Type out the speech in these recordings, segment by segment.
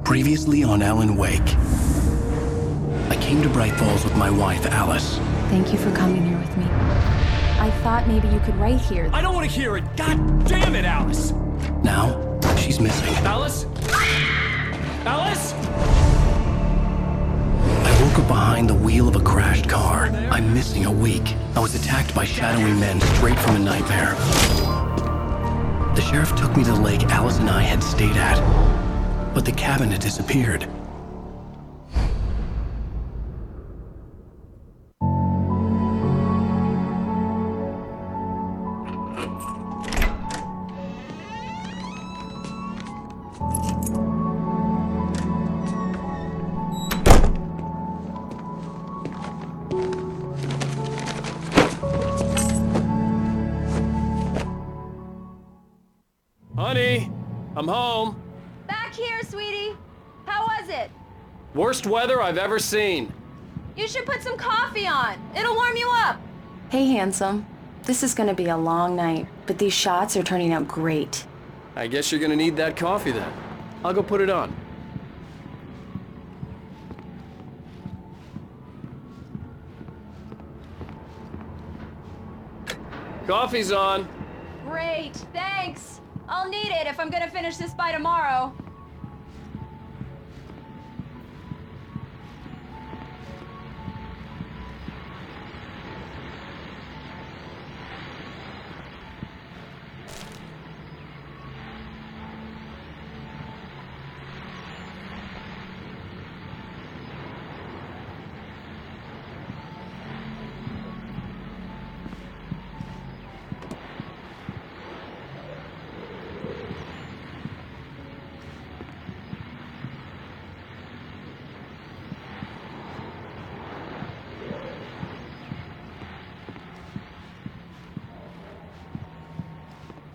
Previously on Alan Wake. I came to Bright Falls with my wife, Alice. Thank you for coming here with me. I thought maybe you could write here. I don't want to hear it! God damn it, Alice! Now, she's missing. Alice? Alice? I woke up behind the wheel of a crashed car. I'm missing a week. I was attacked by shadowy men straight from a nightmare. The sheriff took me to the lake Alice and I had stayed at, but the cabin had disappeared. Honey, I'm home. Back here, sweetie. How was it? Worst weather I've ever seen. You should put some coffee on. It'll warm you up. Hey, handsome. This is gonna be a long night, but these shots are turning out great. I guess you're gonna need that coffee then. I'll go put it on. Coffee's on. Great, thanks. I'll need it if I'm gonna finish this by tomorrow.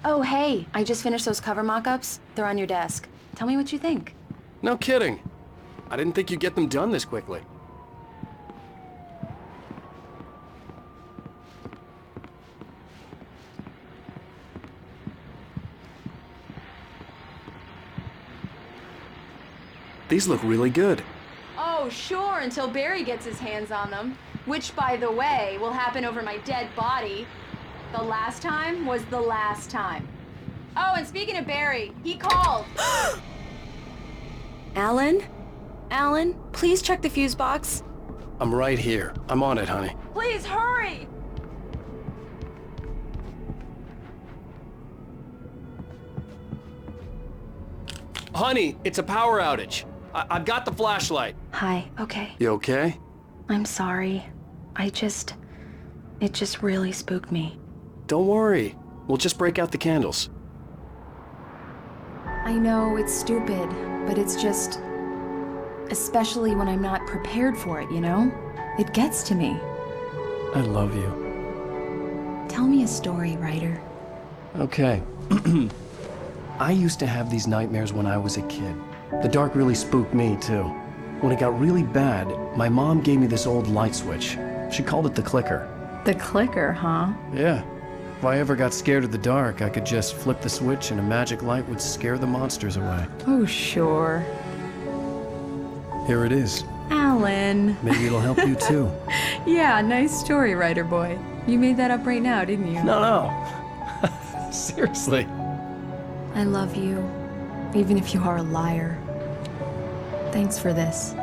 Oh, hey, I just finished those cover mock-ups. They're on your desk. Tell me what you think. No kidding. I didn't think you'd get them done this quickly. These look really good. Oh, sure, until Barry gets his hands on them. Which, by the way, will happen over my dead body. The last time was the last time. Oh, and speaking of Barry, he called. Alan? Alan, please check the fuse box. I'm right here. I'm on it, honey. Please hurry! Honey, it's a power outage. I've got the flashlight. Hi, okay. You okay? I'm sorry. It just really spooked me. Don't worry. We'll just break out the candles. I know it's stupid, but it's just... especially when I'm not prepared for it, you know? It gets to me. I love you. Tell me a story, writer. Okay. I used to have these nightmares when I was a kid. The dark really spooked me, too. When it got really bad, my mom gave me this old light switch. She called it the clicker. The clicker, huh? Yeah. If I ever got scared of the dark, I could just flip the switch and a magic light would scare the monsters away. Oh, sure. Here it is. Alan. Maybe it'll help you, too. Yeah, nice story, writer boy. You made that up right now, didn't you? No. Seriously. I love you, even if you are a liar. Thanks for this.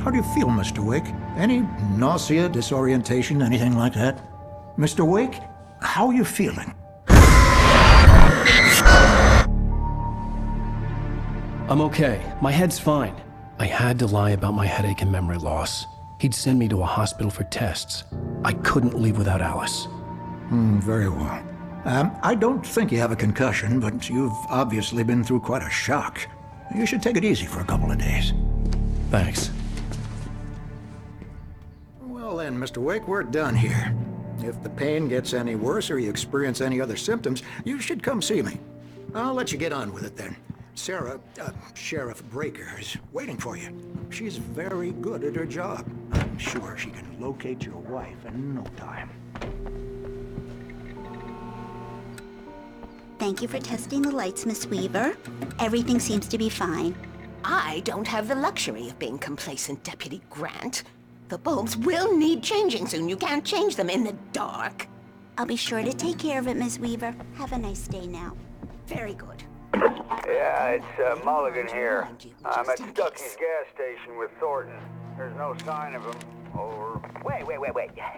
How do you feel, Mr. Wake? Any nausea, disorientation, anything like that? Mr. Wake, how are you feeling? I'm okay. My head's fine. I had to lie about my headache and memory loss. He'd send me to a hospital for tests. I couldn't leave without Alice. Very well. I don't think you have a concussion, but you've obviously been through quite a shock. You should take it easy for a couple of days. Thanks. Well then, Mr. Wake, we're done here. If the pain gets any worse or you experience any other symptoms, you should come see me. I'll let you get on with it then. Sarah, Sheriff Breaker, is waiting for you. She's very good at her job. I'm sure she can locate your wife in no time. Thank you for testing the lights, Miss Weaver. Everything seems to be fine. I don't have the luxury of being complacent, Deputy Grant. The bulbs will need changing soon. You can't change them in the dark. I'll be sure to take care of it, Miss Weaver. Have a nice day now. Very good. Yeah, it's Mulligan here. I'm at Stucky's gas station with Thornton. There's no sign of him. Over. Wait.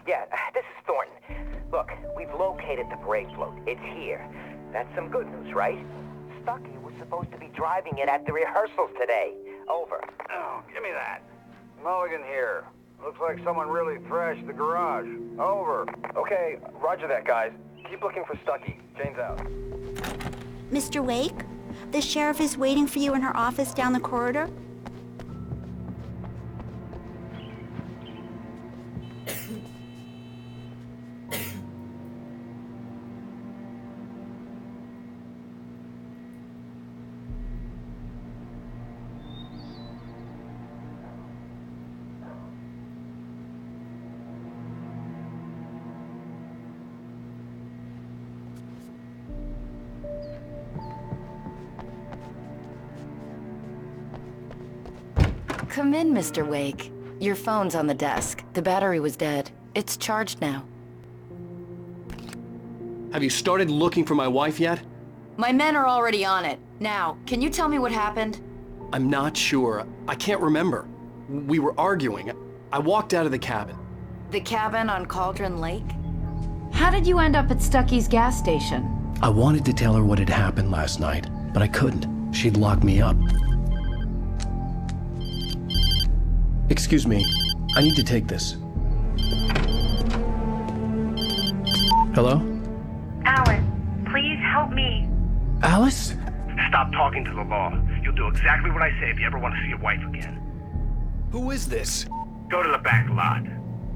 Yeah, this is Thornton. Look, we've located the brake float. It's here. That's some good news, right? Stucky was supposed to be driving it at the rehearsals today. Over. Oh, give me that. Mulligan here. Looks like someone really thrashed the garage. Over. Okay, roger that, guys. Keep looking for Stucky. Jane's out. Mr. Wake, the sheriff is waiting for you in her office down the corridor. Come in, Mr. Wake. Your phone's on the desk. The battery was dead. It's charged now. Have you started looking for my wife yet? My men are already on it. Now, can you tell me what happened? I'm not sure. I can't remember. We were arguing. I walked out of the cabin. The cabin on Cauldron Lake? How did you end up at Stucky's gas station? I wanted to tell her what had happened last night, but I couldn't. She'd lock me up. Excuse me, I need to take this. Hello? Alice, please help me. Alice? Stop talking to the law. You'll do exactly what I say if you ever want to see your wife again. Who is this? Go to the back lot.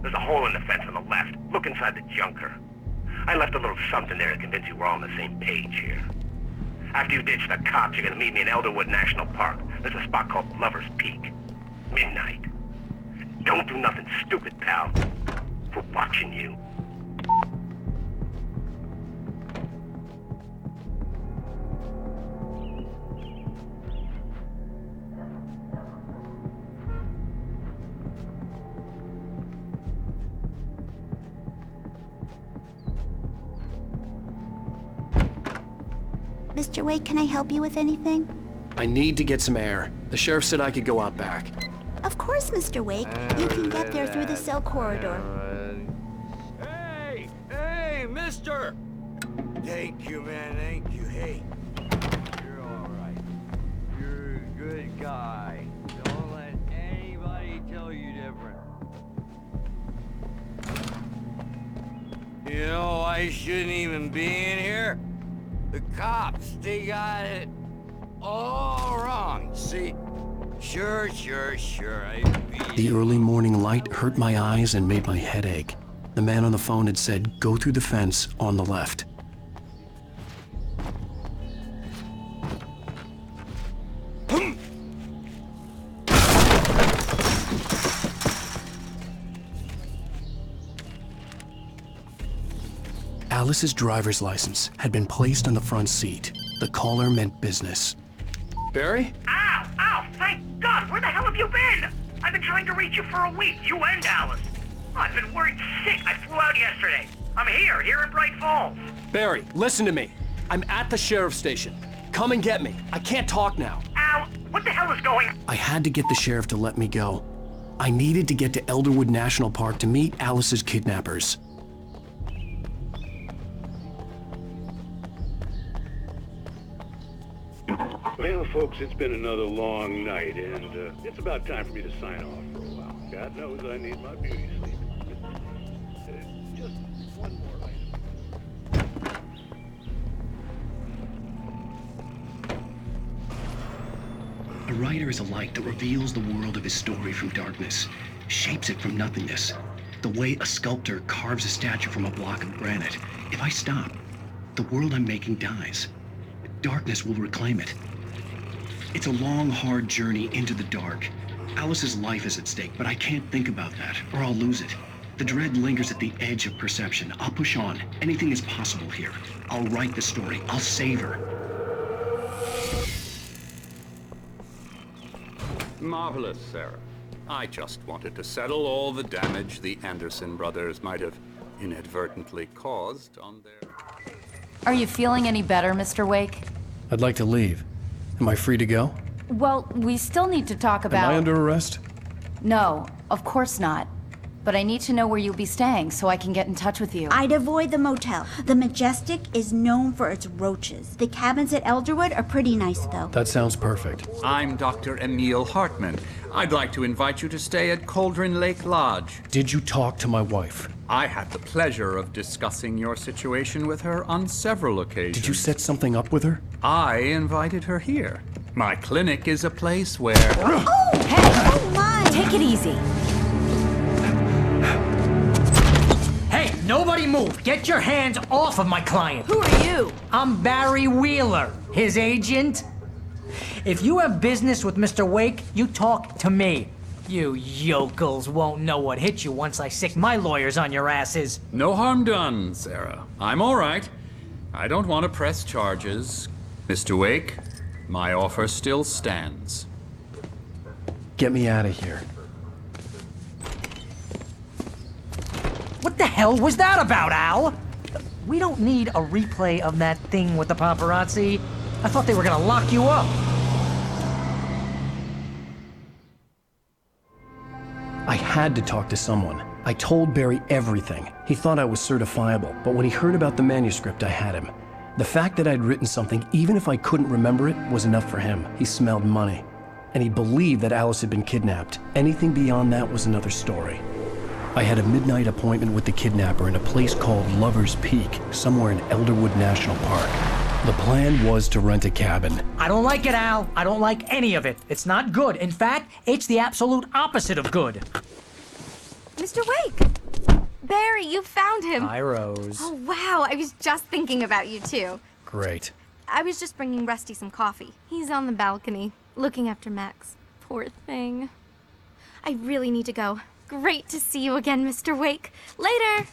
There's a hole in the fence on the left. Look inside the junker. I left a little something there to convince you we're all on the same page here. After you ditch the cops, you're gonna meet me in Elderwood National Park. There's a spot called Lover's Peak. Midnight. Don't do nothing stupid, pal. We're watching you. Mr. Wake, can I help you with anything? I need to get some air. The sheriff said I could go out back. Of course, Mr. Wake. You can get there through the cell corridor. Hey, mister! Thank you, man, thank you. Hey, you're all right. You're a good guy. Don't let anybody tell you different. You know, I shouldn't even be in here. The cops, they got it all wrong, see? Sure. The early morning light hurt my eyes and made my head ache. The man on the phone had said, go through the fence on the left. Alice's driver's license had been placed on the front seat. The caller meant business. Barry? Ow! Thank God! Where the hell have you been? I've been trying to reach you for a week, you and Alice. I've been worried sick. I flew out yesterday. I'm here in Bright Falls. Barry, listen to me. I'm at the sheriff's station. Come and get me. I can't talk now. Al, what the hell is going on? I had to get the sheriff to let me go. I needed to get to Elderwood National Park to meet Alice's kidnappers. Well, folks, it's been another long night, and it's about time for me to sign off for a while. God knows I need my beauty sleep. Just one more item. A writer is a light that reveals the world of his story from darkness, shapes it from nothingness. The way a sculptor carves a statue from a block of granite. If I stop, the world I'm making dies. Darkness will reclaim it. It's a long, hard journey into the dark. Alice's life is at stake, but I can't think about that, or I'll lose it. The dread lingers at the edge of perception. I'll push on. Anything is possible here. I'll write the story. I'll save her. Marvelous, Sarah. I just wanted to settle all the damage the Anderson brothers might have inadvertently caused on their... Are you feeling any better, Mr. Wake? I'd like to leave. Am I free to go? Well, we still need to talk about... Am I under arrest? No, of course not. But I need to know where you'll be staying so I can get in touch with you. I'd avoid the motel. The Majestic is known for its roaches. The cabins at Elderwood are pretty nice, though. That sounds perfect. I'm Dr. Emil Hartman. I'd like to invite you to stay at Cauldron Lake Lodge. Did you talk to my wife? I had the pleasure of discussing your situation with her on several occasions. Did you set something up with her? I invited her here. My clinic is a place where... Oh! Hey! Oh, my! Take it easy. Hey, nobody move! Get your hands off of my client! Who are you? I'm Barry Wheeler, his agent. If you have business with Mr. Wake, you talk to me. You yokels won't know what hit you once I sick my lawyers on your asses. No harm done, Sarah. I'm all right. I don't want to press charges. Mr. Wake, my offer still stands. Get me out of here. What the hell was that about, Al? We don't need a replay of that thing with the paparazzi. I thought they were gonna lock you up. I had to talk to someone. I told Barry everything. He thought I was certifiable, but when he heard about the manuscript, I had him. The fact that I'd written something, even if I couldn't remember it, was enough for him. He smelled money. And he believed that Alice had been kidnapped. Anything beyond that was another story. I had a midnight appointment with the kidnapper in a place called Lover's Peak, somewhere in Elderwood National Park. The plan was to rent a cabin. I don't like it, Al. I don't like any of it. It's not good. In fact, it's the absolute opposite of good. Mr. Wake! Barry, you found him. Hi, Rose. Oh, wow. I was just thinking about you, too. Great. I was just bringing Rusty some coffee. He's on the balcony, looking after Max. Poor thing. I really need to go. Great to see you again, Mr. Wake. Later!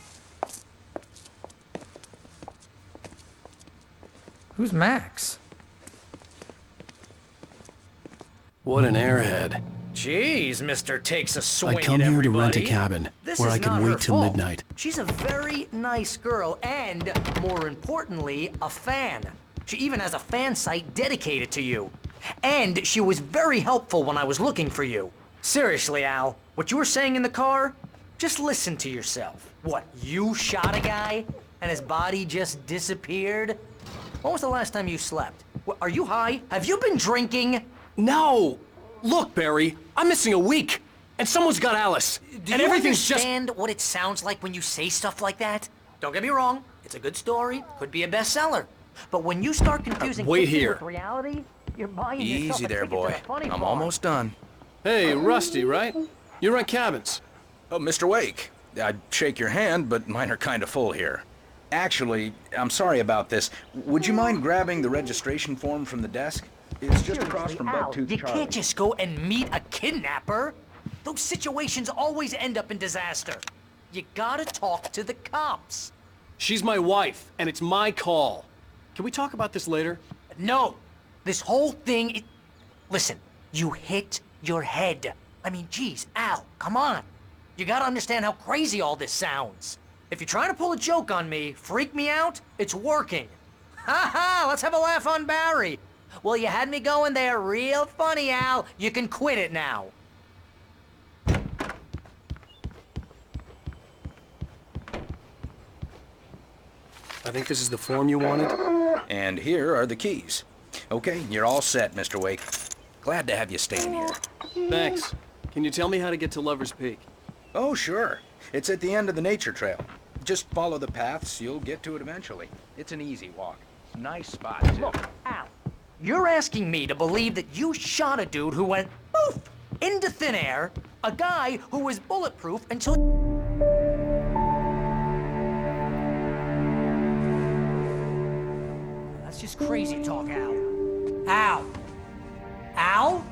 Who's Max? What an airhead. Jeez, Mr. Takes a swing I come at here everybody. to rent a cabin where I can wait till midnight. She's a very nice girl and, more importantly, a fan. She even has a fan site dedicated to you. And she was very helpful when I was looking for you. Seriously, Al, what you were saying in the car, just listen to yourself. What, you shot a guy and his body just disappeared? When was the last time you slept? Are you high? Have you been drinking? No! Look, Barry, I'm missing a week, and someone's got Alice. Do and you everything's understand what it sounds like when you say stuff like that? Don't get me wrong, it's a good story, could be a bestseller. But when you start confusing wait fiction here. with reality, you're buying yourself Easy a there, ticket to boy. the funny I'm farm. almost done. Hey, Rusty, right? You rent cabins. Oh, Mr. Wake. I'd shake your hand, but mine are kind of full here. Actually, I'm sorry about this. Would you mind grabbing the registration form from the desk? It's just across from Al, Bucktooth you Charlie. can't just go and meet a kidnapper. Those situations always end up in disaster. You gotta talk to the cops. She's my wife, and it's my call. Can we talk about this later? No, this whole thing, listen, you hit your head. I mean, geez, Al, come on. You gotta understand how crazy all this sounds. If you're trying to pull a joke on me, freak me out, it's working. Ha ha, let's have a laugh on Barry. Well, you had me going there real funny, Al. You can quit it now. I think this is the form you wanted. And here are the keys. Okay, you're all set, Mr. Wake. Glad to have you staying here. Thanks. Can you tell me how to get to Lover's Peak? Oh, sure. It's at the end of the nature trail. Just follow the paths, you'll get to it eventually. It's an easy walk. Nice spot, too. Look, Al, you're asking me to believe that you shot a dude who went poof into thin air, a guy who was bulletproof until... That's just crazy talk, Al. Al? Al?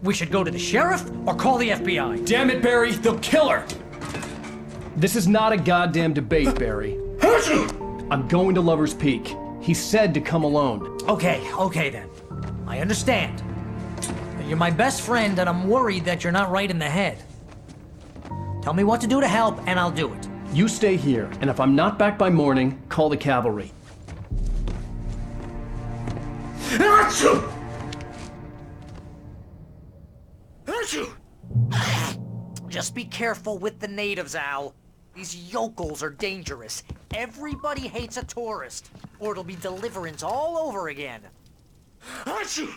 We should go to the sheriff or call the FBI? Damn it, Barry, they'll kill her! This is not a goddamn debate, Barry. I'm going to Lover's Peak. He said to come alone. Okay then. I understand. You're my best friend and I'm worried that you're not right in the head. Tell me what to do to help and I'll do it. You stay here, and if I'm not back by morning, call the cavalry. Achoo! Just be careful with the natives, Al. These yokels are dangerous. Everybody hates a tourist, or it'll be Deliverance all over again. Achoo!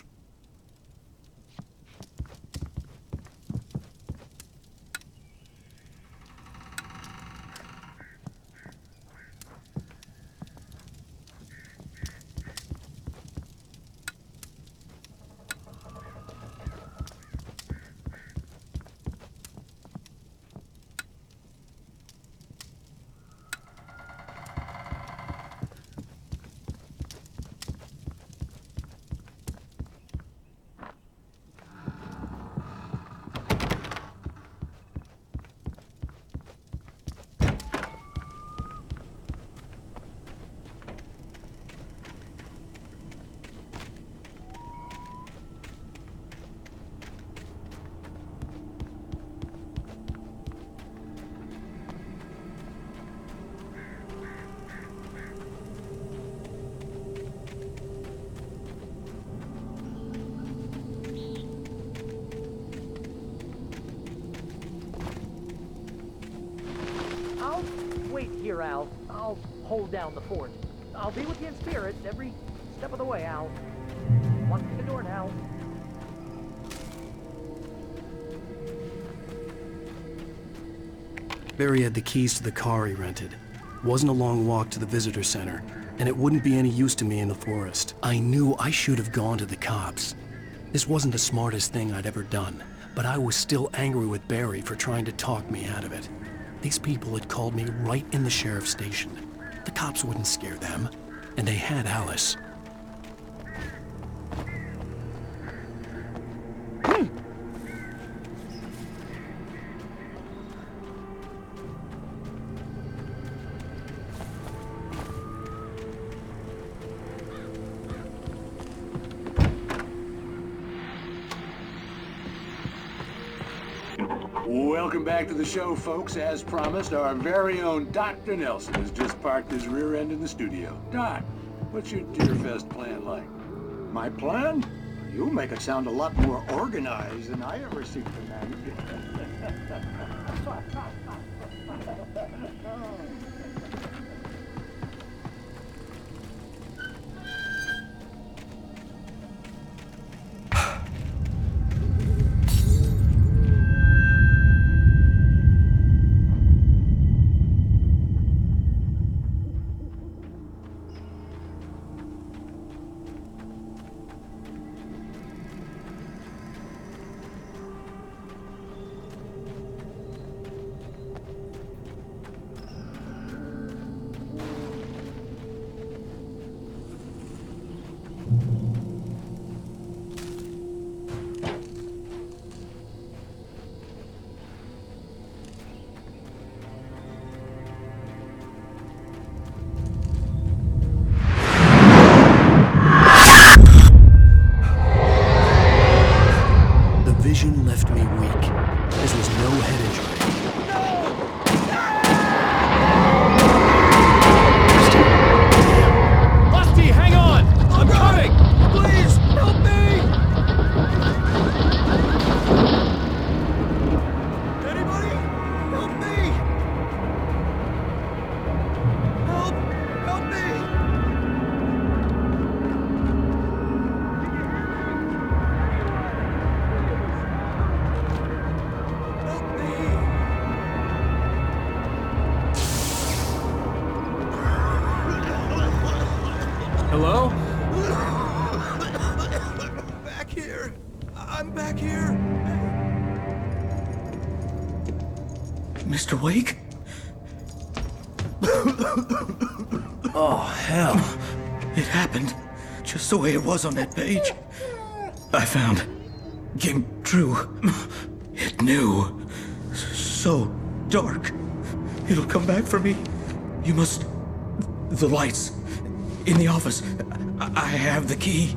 Wait here, Al. I'll hold down the fort. I'll be with you in spirit every step of the way, Al. Walk through the door now. Barry had the keys to the car he rented. Wasn't a long walk to the visitor center, and it wouldn't be any use to me in the forest. I knew I should have gone to the cops. This wasn't the smartest thing I'd ever done, but I was still angry with Barry for trying to talk me out of it. These people had called me right in the sheriff's station. The cops wouldn't scare them, and they had Alice. Welcome back to the show, folks. As promised, our very own Dr. Nelson has just parked his rear end in the studio. Doc, what's your Deerfest plan like? My plan? You make it sound a lot more organized than I ever seem to manage. Left me weak. This was no head injury. Rusty, hang on! I'm coming! Please, help me! Anybody? Help me! Help me! Hello? Back here. I'm back here. Mr. Wake? Oh, hell. It happened just the way it was on that page. I found came true. It knew. So dark. It'll come back for me. You must... The lights. In the office. I have the key.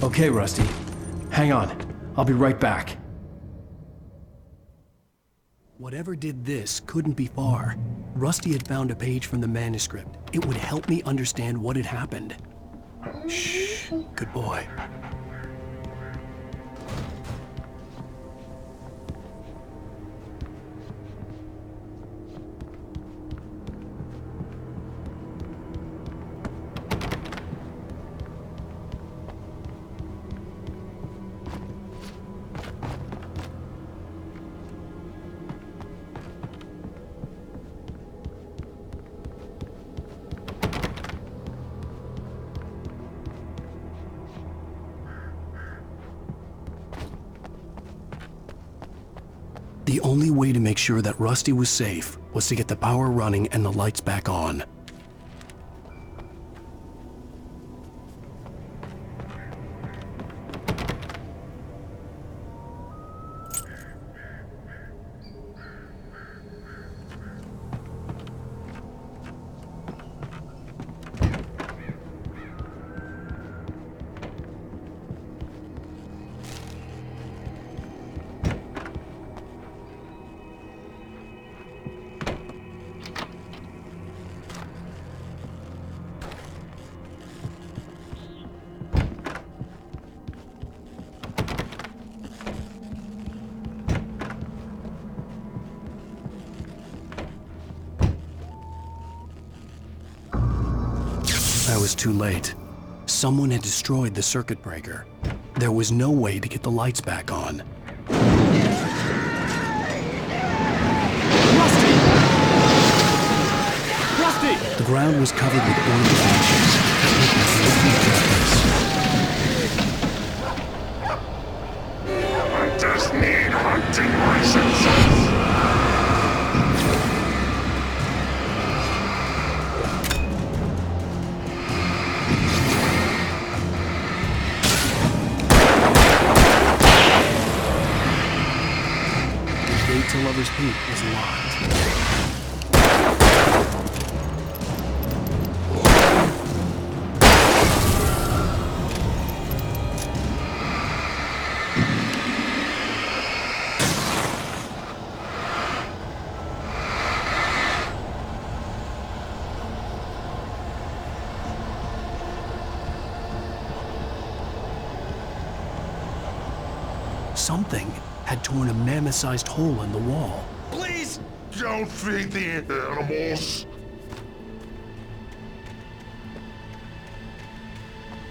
Okay, Rusty. Hang on. I'll be right back. Whatever did this couldn't be far. Rusty had found a page from the manuscript. It would help me understand what had happened. Shh. Good boy. The only way to make sure that Rusty was safe was to get the power running and the lights back on. I was too late. Someone had destroyed the circuit breaker. There was no way to get the lights back on. Rusty! The ground was covered with orange patches. I just need hunting licenses. To Lover's Peak is locked. Something had torn a mammoth-sized hole in the wall. Please don't feed the animals.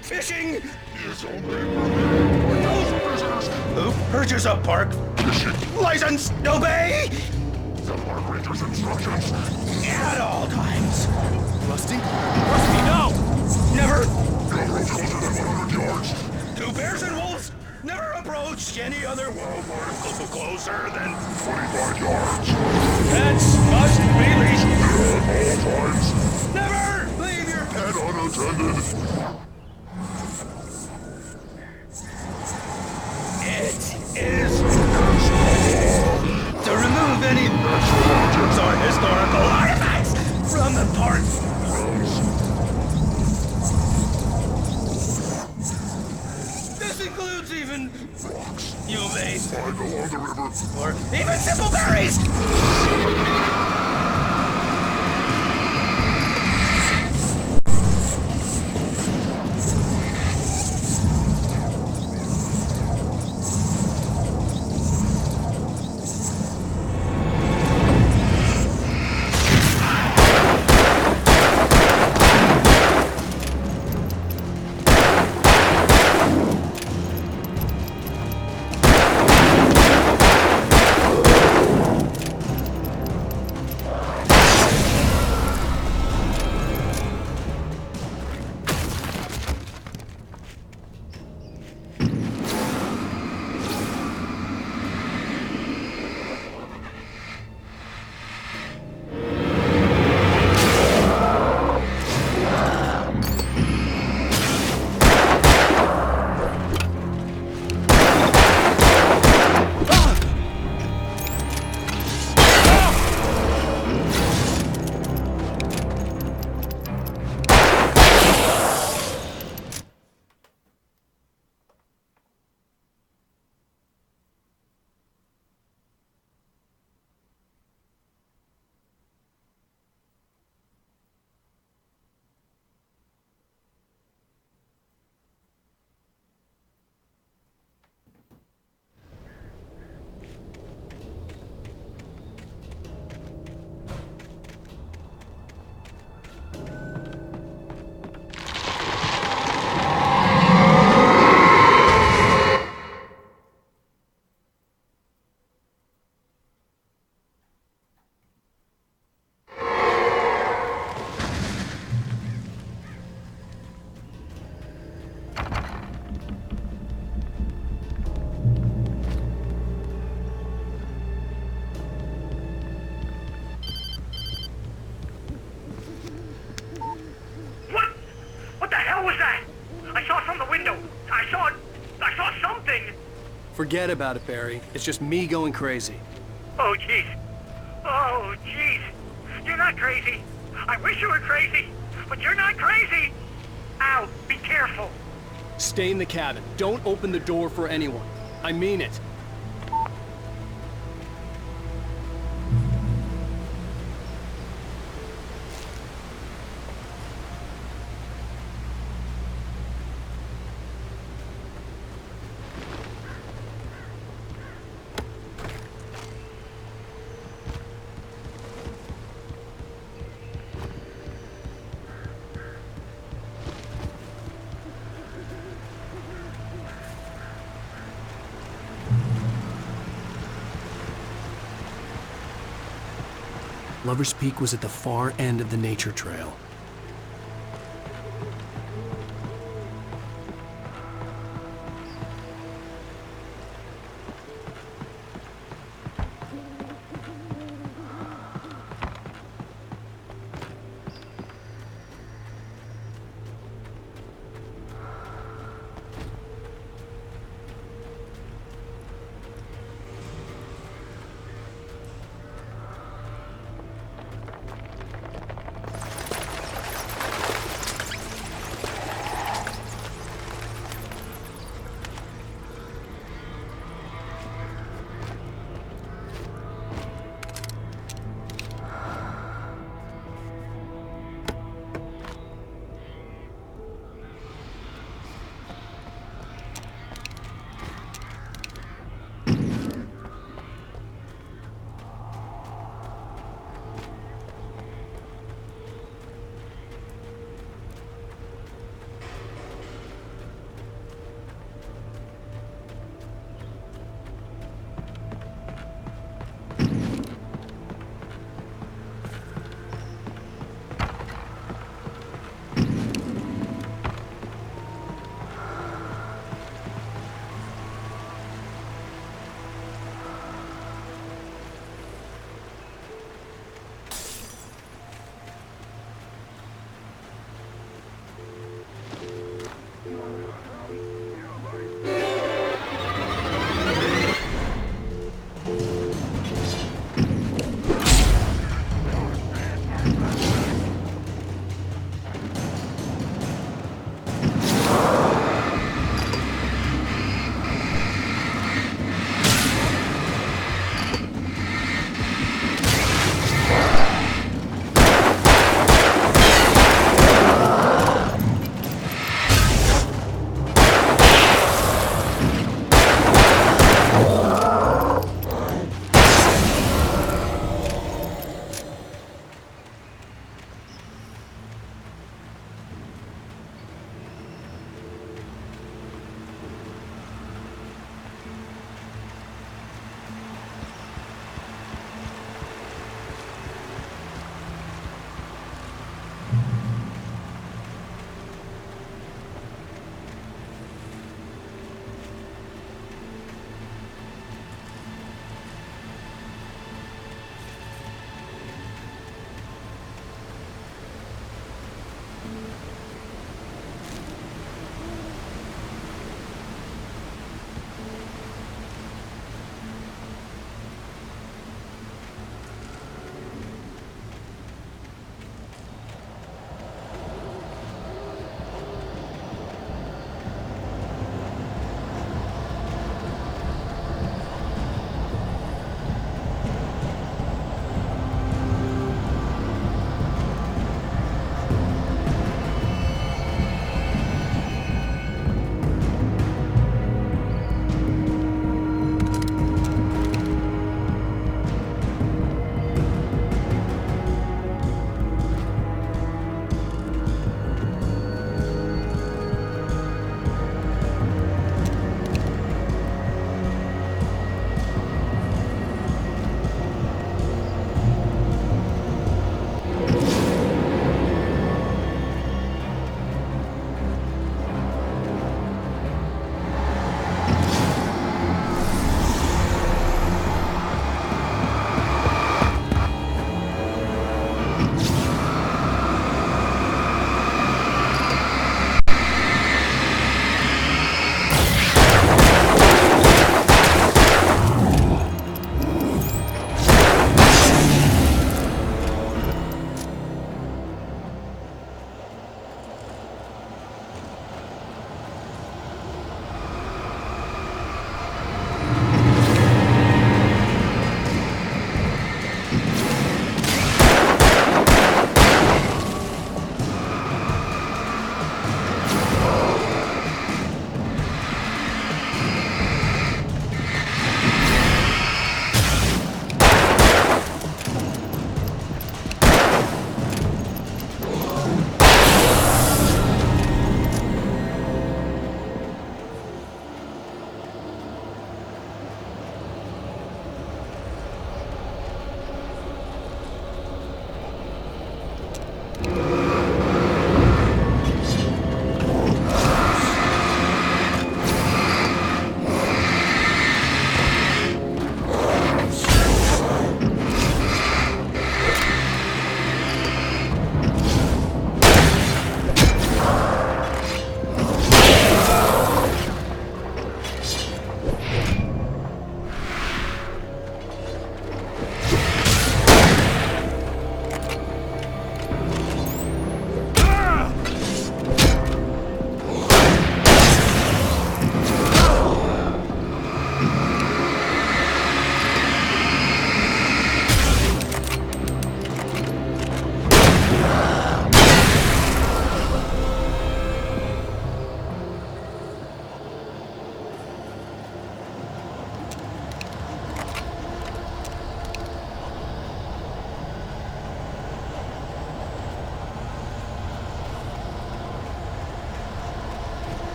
Fishing! Is only for those prisoners. Who purchase a park? Fishing. License! Obey! The park ranger's instructions. At all times. Rusty? Rusty, no! Never! No road closer than 100 yards. Two bears and wolves never approach any other wildlife closer than 25 yards. Pets must be leashed. At all times. Never leave your pet unattended. It is to remove any natural objects or historical artifacts from the park. This includes even rocks you may find along the river, or even simple berries. Forget about it, Barry. It's just me going crazy. Oh, jeez. Oh, jeez. You're not crazy. I wish you were crazy, but you're not crazy. Ow, be careful. Stay in the cabin. Don't open the door for anyone. I mean it. Lover's Peak was at the far end of the nature trail.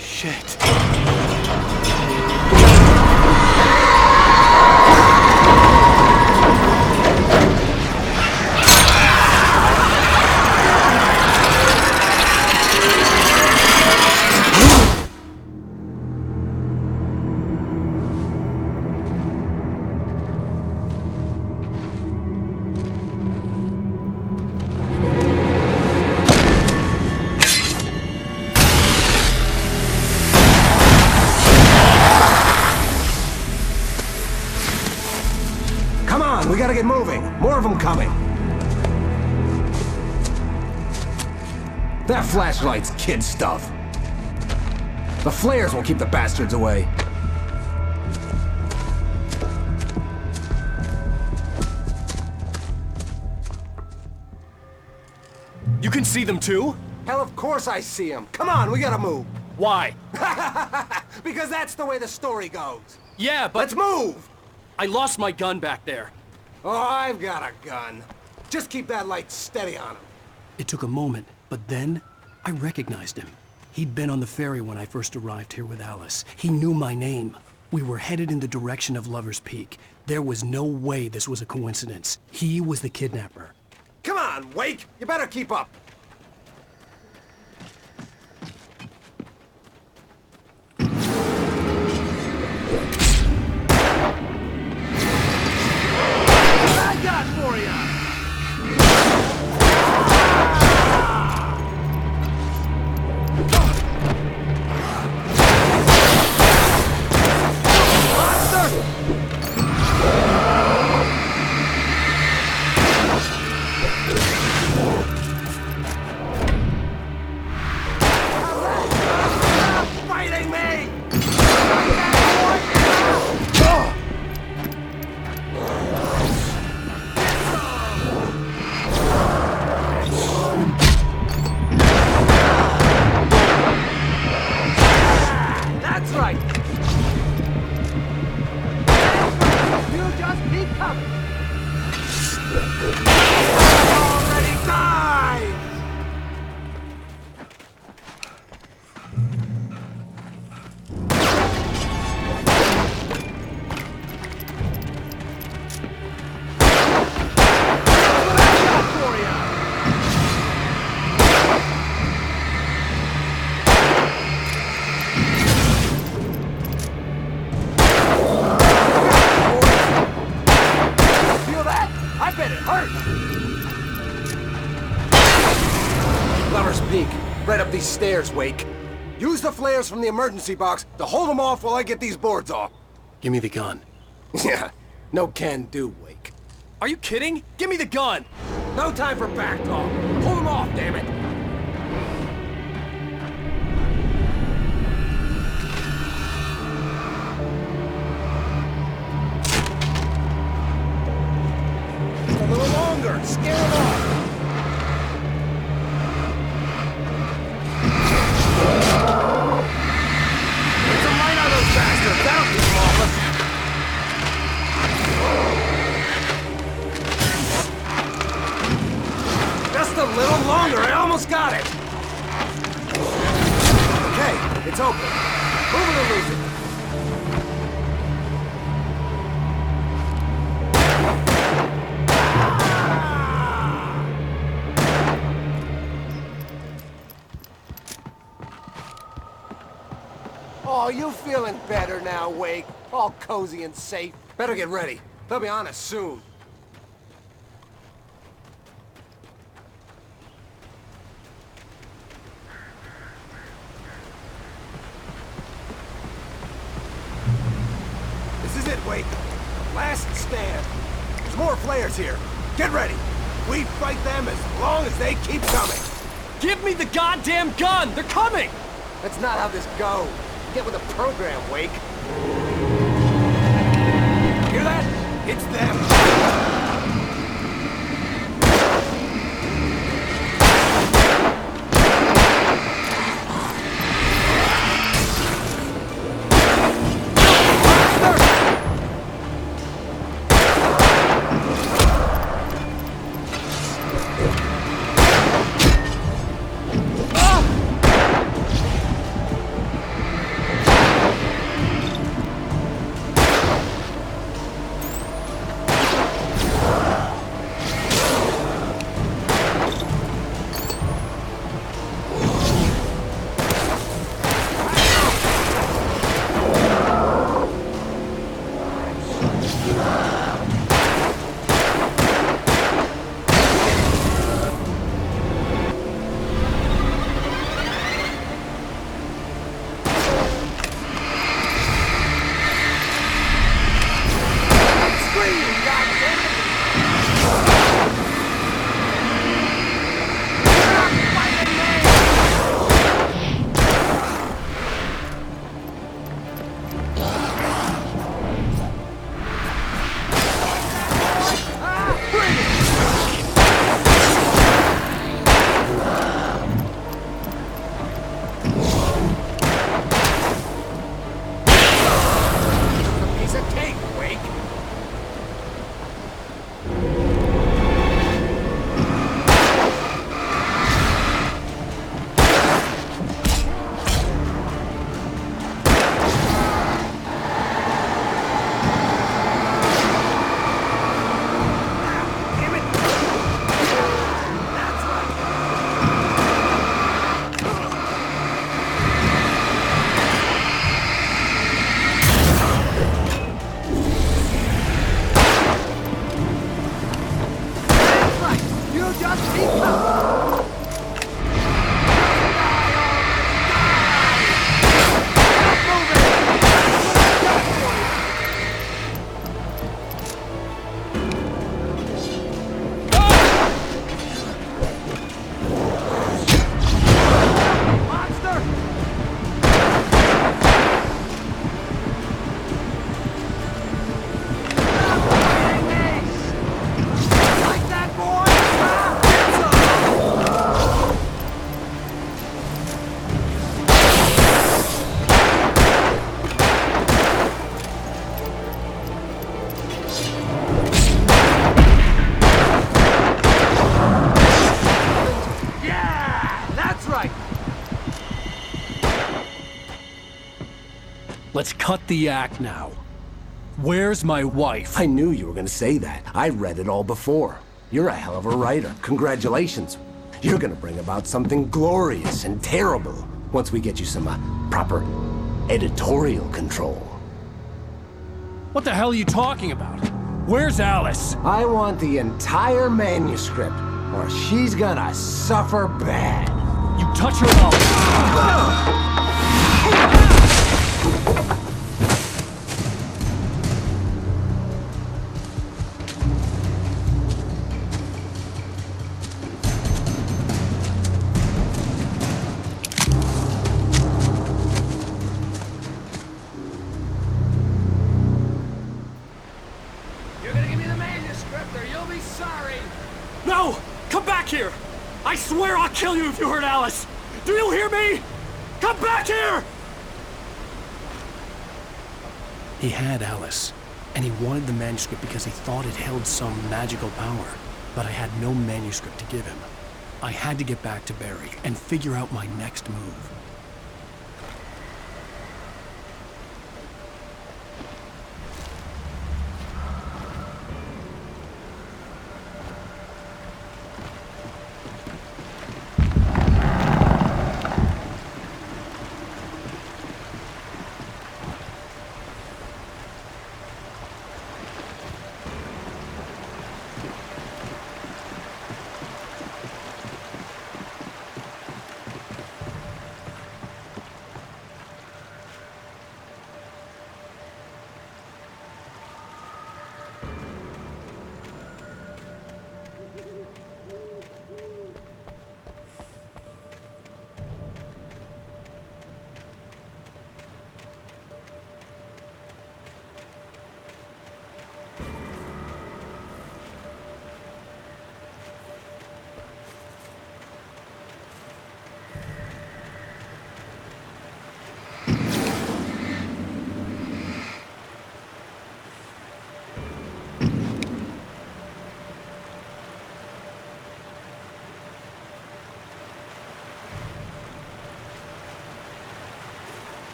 Shit. We gotta get moving. More of them coming. That flashlight's kid stuff. The flares will keep the bastards away. You can see them too? Hell, of course I see them. Come on, we gotta move. Why? Because that's the way the story goes. Yeah, but... Let's move! I lost my gun back there. Oh, I've got a gun. Just keep that light steady on him. It took a moment, but then I recognized him. He'd been on the ferry when I first arrived here with Alice. He knew my name. We were headed in the direction of Lover's Peak. There was no way this was a coincidence. He was the kidnapper. Come on, Wake! You better keep up. I got for you! Fighting me! That's right! You just keep coming! Already died! Feel that? I bet it hurt! Lover's Peak. Right up these stairs, Wake. Use the flares from the emergency box to hold them off while I get these boards off. Give me the gun. Yeah, no can do, Wake. Are you kidding? Give me the gun! No time for back talk. Hold them off, damn it! A little longer. Scare them off. Get some light on those bastards. That'll keep them off us. Move it or lose it. Oh, you feeling better now, Wake? All cozy and safe. Better get ready. They'll be on us soon. This is it, Wake. Last stand. There's more flares here. Get ready. We fight them as long as they keep coming. Give me the goddamn gun! They're coming! That's not how this goes. Get with the program, Wake. Hear that? It's them. Let's cut the act now. Where's my wife? I knew you were gonna say that. I read it all before. You're a hell of a writer. Congratulations. You're gonna bring about something glorious and terrible once we get you some proper editorial control. What the hell are you talking about? Where's Alice? I want the entire manuscript, or she's gonna suffer bad. You touch her mouth. No! Come back here! I swear I'll kill you if you hurt Alice! Do you hear me? Come back here! He had Alice, and he wanted the manuscript because he thought it held some magical power. But I had no manuscript to give him. I had to get back to Barry and figure out my next move.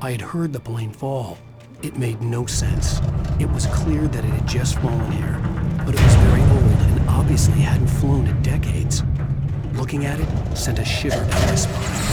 I had heard the plane fall. It made no sense. It was clear that it had just fallen here, but it was very old and obviously hadn't flown in decades. Looking at it sent a shiver down my spine.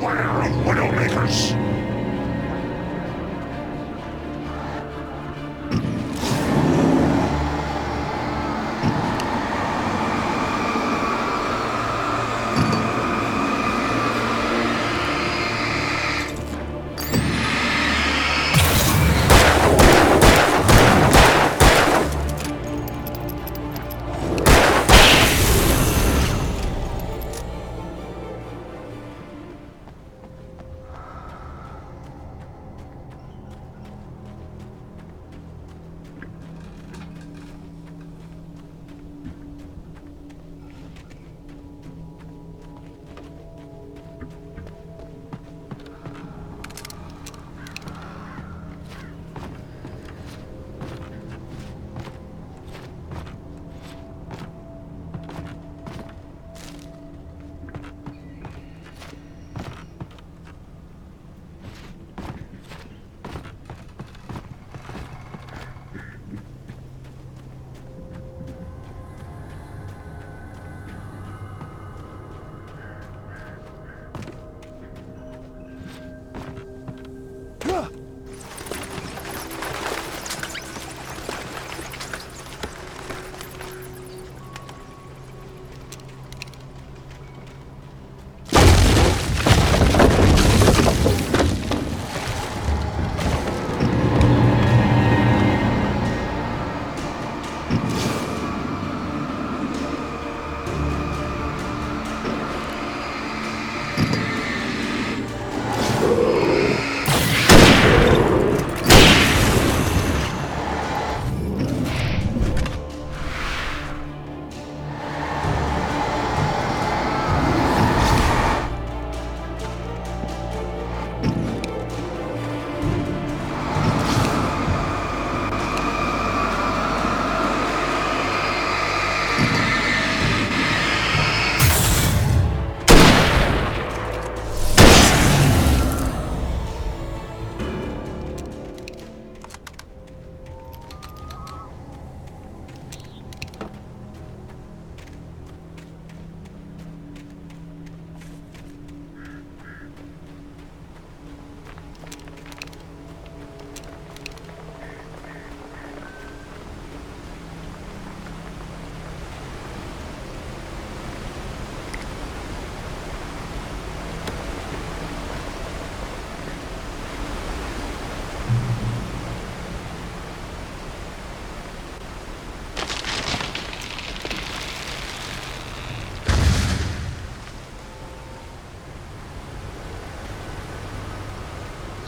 beware of Widowmakers!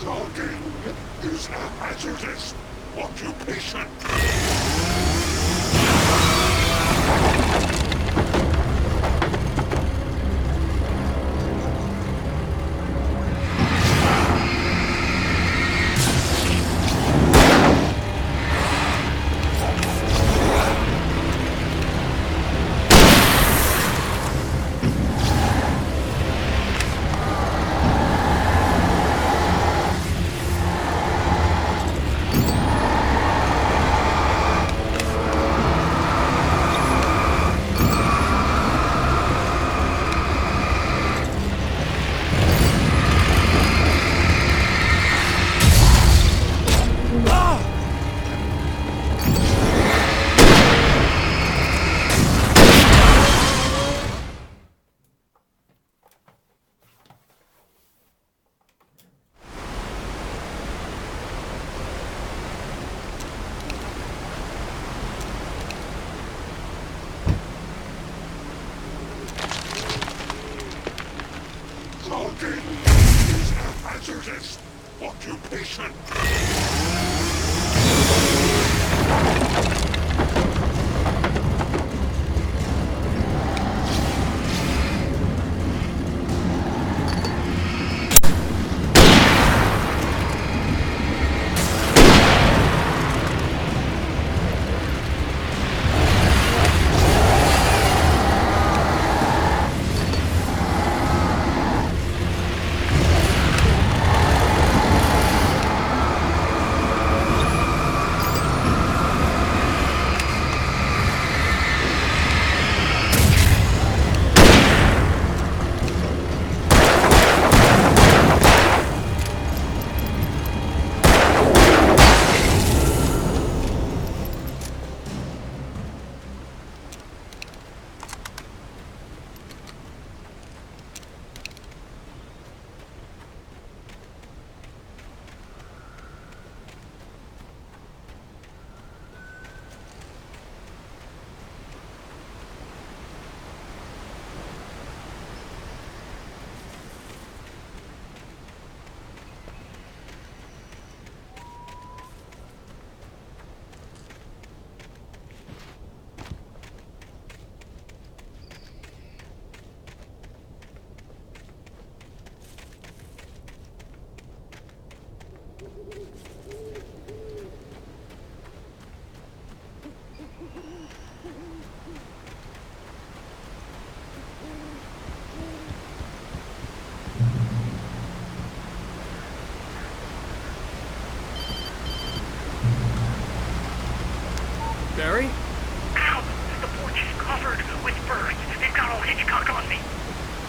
Logging is a hazardous occupation. Logging is a hazardous occupation. with birds. They've got old Hitchcock on me.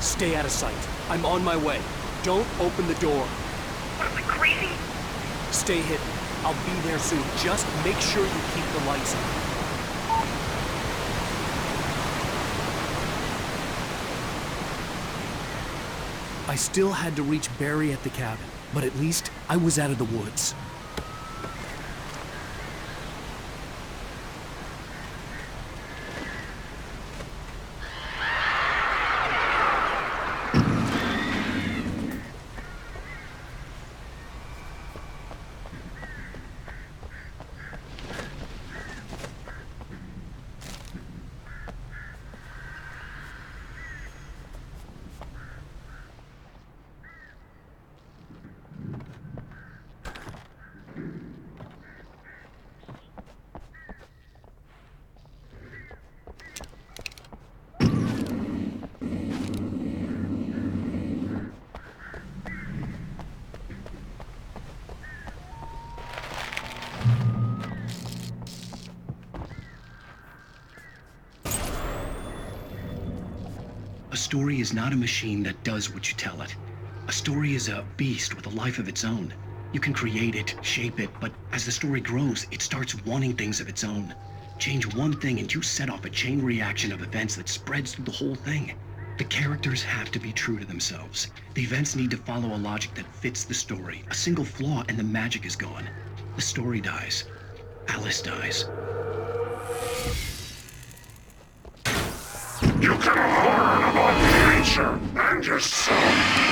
Stay out of sight. I'm on my way. Don't open the door. What am I, crazy? Stay hidden. I'll be there soon. Just make sure you keep the lights on. I still had to reach Barry at the cabin, but at least I was out of the woods. A story is not a machine that does what you tell it. A story is a beast with a life of its own. You can create it, shape it, but as the story grows, it starts wanting things of its own. Change one thing and you set off a chain reaction of events that spreads through the whole thing. The characters have to be true to themselves. The events need to follow a logic that fits the story. A single flaw and the magic is gone. The story dies. Alice dies. You can learn about nature and yourself.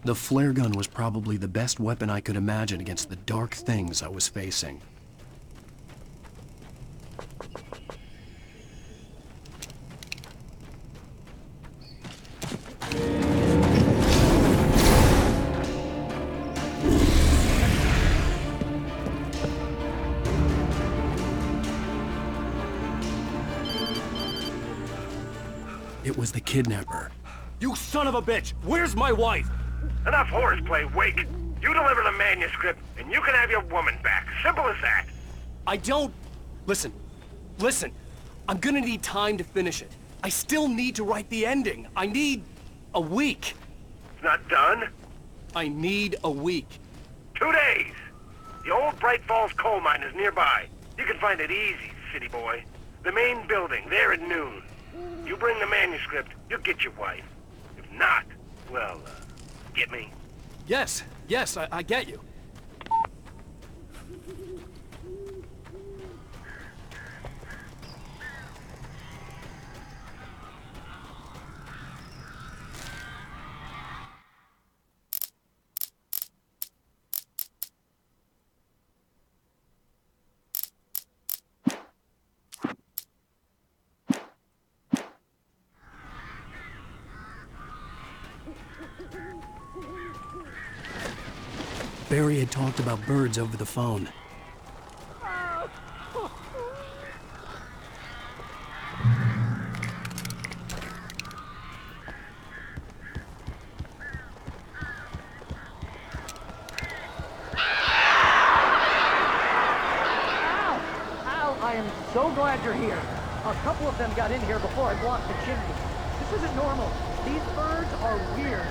The flare gun was probably the best weapon I could imagine against the dark things I was facing. It was the kidnapper. You son of a bitch! Where's my wife? Enough horseplay, Wake. You deliver the manuscript, and you can have your woman back. Simple as that. I don't... Listen. I'm gonna need time to finish it. I still need to write the ending. I need... a week. It's not done? I need a week. 2 days. The old Bright Falls coal mine is nearby. You can find it easy, city boy. The main building, there at noon. You bring the manuscript, you'll get your wife. If not, well, get me? Yes, I get you. Barry had talked about birds over the phone. I am so glad you're here. A couple of them got in here before I blocked the chimney. This isn't normal. These birds are weird.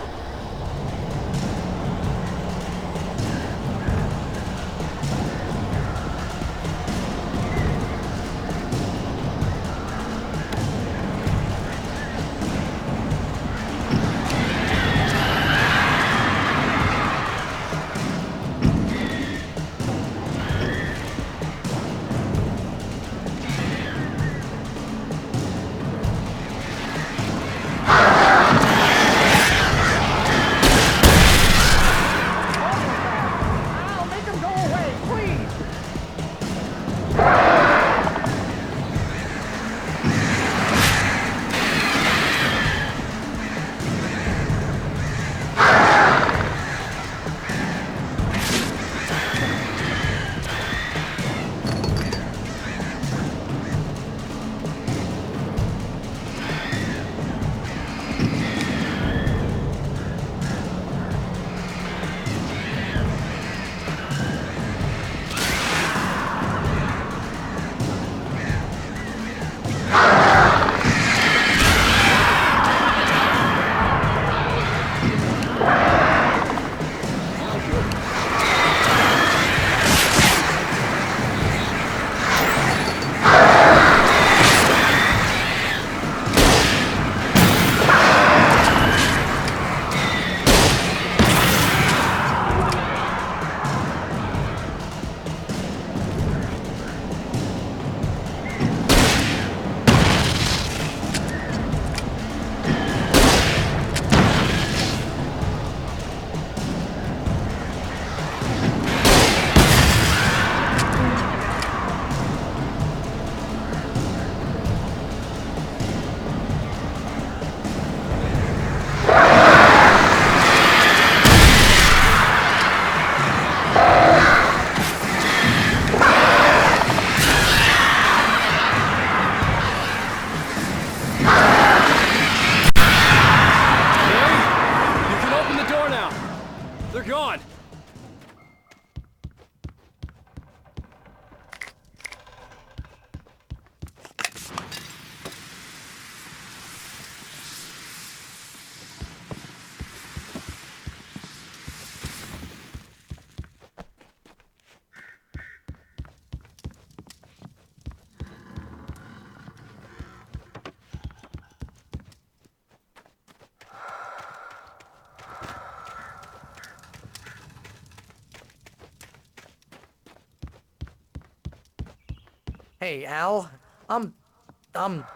Hey, Al. I'm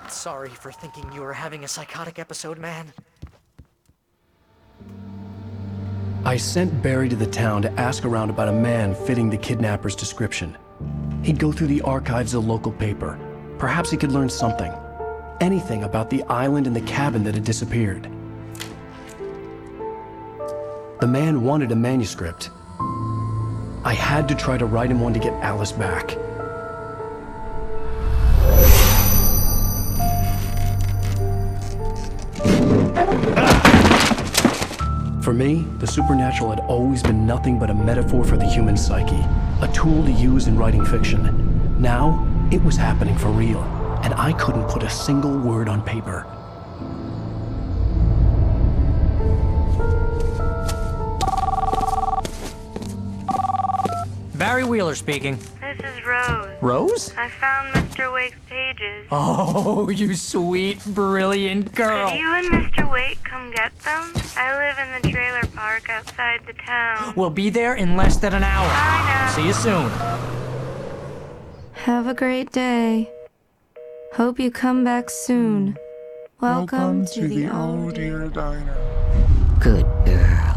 sorry for thinking you were having a psychotic episode, man. I sent Barry to the town to ask around about a man fitting the kidnapper's description. He'd go through the archives of the local paper. Perhaps he could learn something. Anything about the island and the cabin that had disappeared. The man wanted a manuscript. I had to try to write him one to get Alice back. For me, the supernatural had always been nothing but a metaphor for the human psyche, a tool to use in writing fiction. Now, it was happening for real, and I couldn't put a single word on paper. Barry Wheeler speaking. This is Rose. Rose? I found Mr. Wake's pages. Oh, you sweet, brilliant girl. Could you and Mr. Wake come get them? I live in the trailer park outside the town. We'll be there in less than an hour. Bye now. See you soon. Have a great day. Hope you come back soon. Welcome to the Oh Dear Diner. Good girl.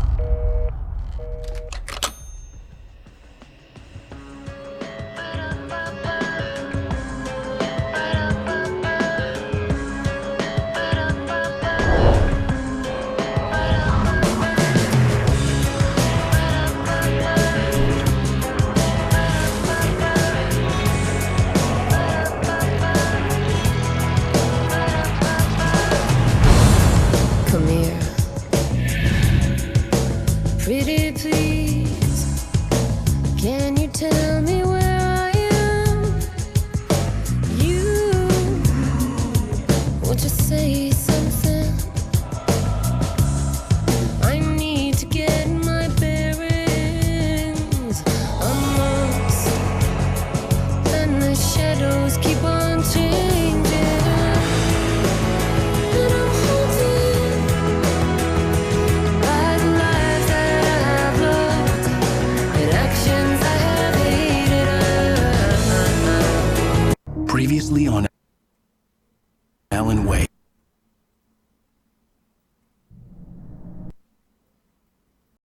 Come here. Pretty please, can you tell me where I am? You, won't you say something? I need to get my bearings amongst, and the shadows keep on changing. And I'm haunted by the lives that I have loved and actions I have hated. Previously on Alan Wake.